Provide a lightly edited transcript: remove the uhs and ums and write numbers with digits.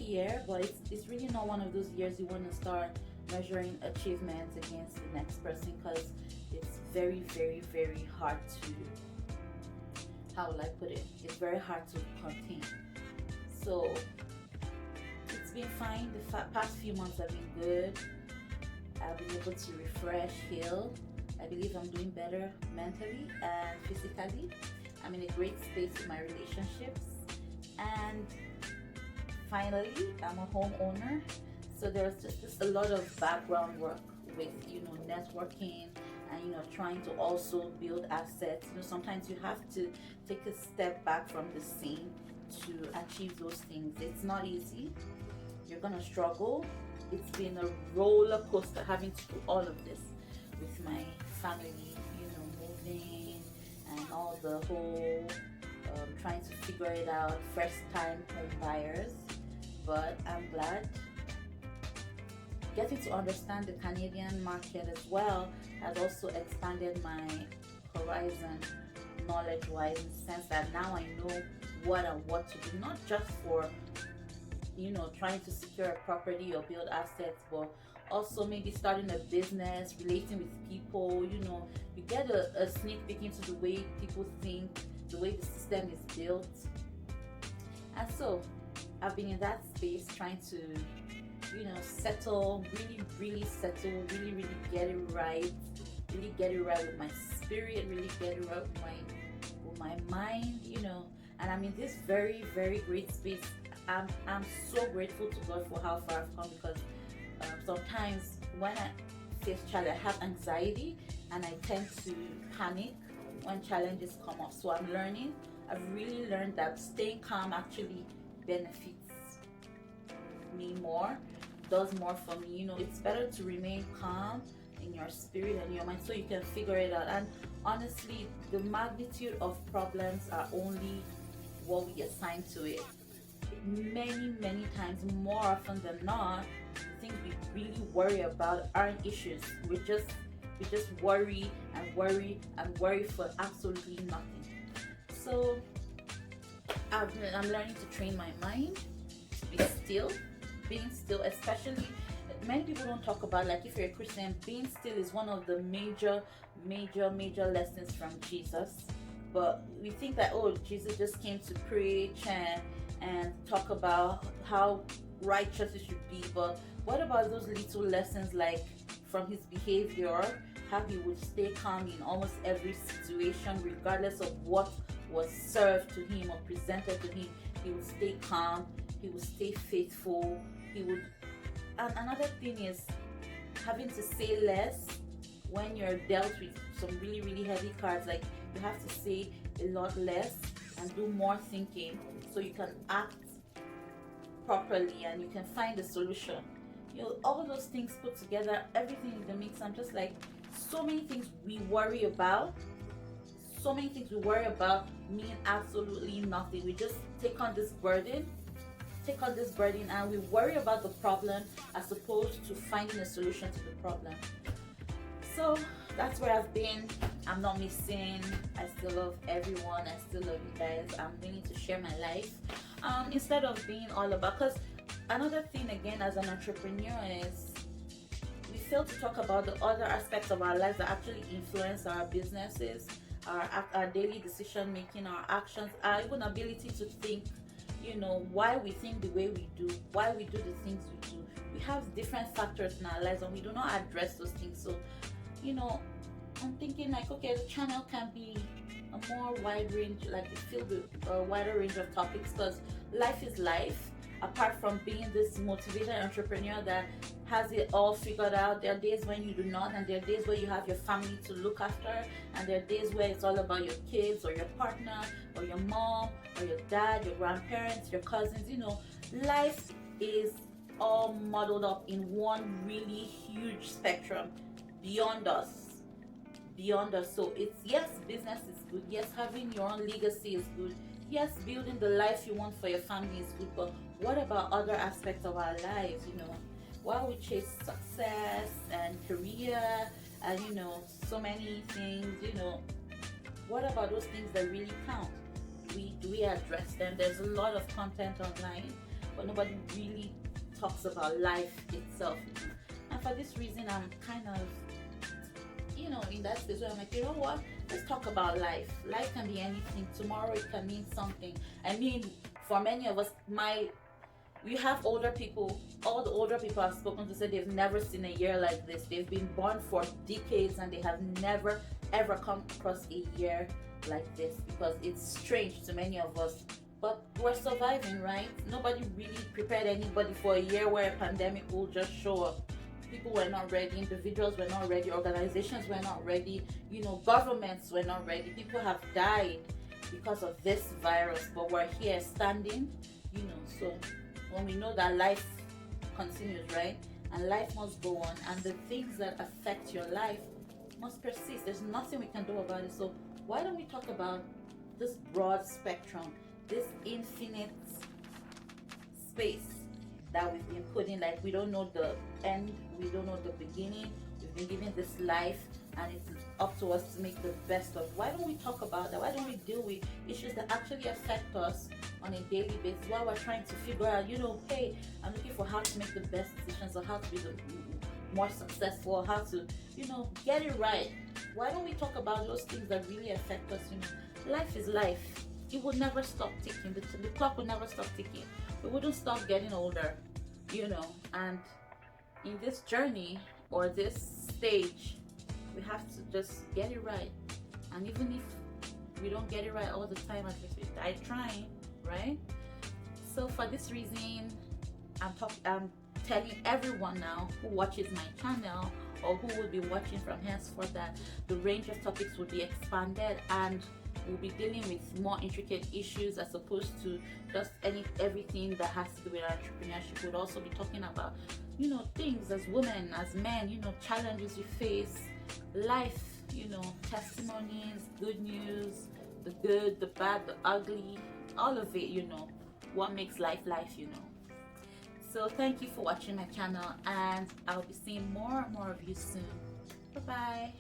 year, but it's really not one of those years you want to start measuring achievements against the next person, because it's very, very, very hard to, how will I put it? It's very hard to contain. So it's been fine. The past few months have been good. I've been able to refresh, heal. I believe I'm doing better mentally and physically. I'm in a great space with my relationships. And finally, I'm a homeowner. So there's just a lot of background work with, networking and, trying to also build assets. Sometimes you have to take a step back from the scene to achieve those things. It's not easy. You're going to struggle. It's been a roller coaster having to do all of this with my family, moving and all the whole trying to figure it out, first time home buyers. But I'm glad. Getting to understand the Canadian market as well has also expanded my horizon knowledge-wise, in the sense that now I know what to do, not just for trying to secure a property or build assets, but also maybe starting a business, relating with people. You get a sneak peek into the way people think, the way the system is built. And so I've been in that space trying to settle, really settle, really get it right, with my spirit, really get it right with my mind, and I'm in this very, very great space. I'm so grateful to God for how far I've come, because sometimes when I face challenge, I have anxiety and I tend to panic when challenges come up. So I've really learned that staying calm actually benefits me more, does more for me. It's better to remain calm in your spirit and your mind so you can figure it out. And honestly, the magnitude of problems are only what we assign to it. Many times, more often than not, the things we really worry about aren't issues. We just worry for absolutely nothing. So I'm learning to train my mind to be still. Being still, especially, many people don't talk about, like, if you're a Christian, being still is one of the major lessons from Jesus. But we think that, oh, Jesus just came to preach and talk about how righteous it should be. But what about those little lessons, like from his behavior, how he would stay calm in almost every situation, regardless of what was served to him or presented to him? He would stay calm, he would stay faithful, he would. And another thing is having to say less when you're dealt with some really heavy cards. Like, you have to say a lot less and do more thinking so you can act properly and you can find a solution. All those things put together, everything in the mix. I'm just like, so many things we worry about mean absolutely nothing. We just take on this burden and we worry about the problem as opposed to finding a solution to the problem. So that's where I've been. I'm not missing. I still love everyone. I still love you guys. I'm willing to share my life instead of being all about, because another thing again as an entrepreneur is we fail to talk about the other aspects of our lives that actually influence our businesses, our daily decision making, our actions, our even ability to think, why we think the way we do, why we do the things we do. We have different factors in our lives and we do not address those things. So, I'm thinking, like, okay, the channel can be a more wide range, like filled with a wider range of topics, because life is life. Apart from being this motivated entrepreneur that has it all figured out, there are days when you do not, and there are days where you have your family to look after, and there are days where it's all about your kids or your partner or your mom or your dad, your grandparents, your cousins. Life is all muddled up in one really huge spectrum beyond us. So it's, yes, business is good, yes, having your own legacy is good, yes, building the life you want for your family is good, but what about other aspects of our lives? While we chase success and career and so many things, what about those things that really count? Do we address them? There's a lot of content online, but nobody really talks about life itself. And for this reason, I'm kind of, in that space where I'm like, you know what? Let's talk about life. Life can be anything. Tomorrow it can mean something. I mean, for many of us, we have older people. All the older people I've spoken to said they've never seen a year like this. They've been born for decades and they have never ever come across a year like this, because it's strange to many of us. But we're surviving, right? Nobody really prepared anybody for a year where a pandemic will just show up. People were not ready, individuals were not ready, organizations were not ready, governments were not ready. People have died because of this virus, but we're here standing, so when we know that life continues, right? And life must go on, and the things that affect your life must persist. There's nothing we can do about it. So why don't we talk about this broad spectrum, this infinite space that we've been put in? Like, we don't know the end, we don't know the beginning. We've been given this life, and it's up to us to make the best of it. Why don't we talk about that? Why don't we deal with issues that actually affect us on a daily basis, while we're trying to figure out, hey, I'm looking for how to make the best decisions, or how to be the more successful, how to, get it right. Why don't we talk about those things that really affect us? Life is life. It will never stop ticking. The clock will never stop ticking. We wouldn't stop getting older, and in this journey or this stage, we have to just get it right. And even if we don't get it right all the time, at least we die trying, right? So for this reason, I'm telling everyone now who watches my channel, or who will be watching from henceforth, that the range of topics will be expanded, and we'll be dealing with more intricate issues as opposed to just everything that has to do with entrepreneurship. We'll also be talking about, things as women, as men, challenges we face, life, testimonies, good news, the good, the bad, the ugly, all of it, what makes life life. So thank you for watching my channel, and I'll be seeing more and more of you soon. Bye bye.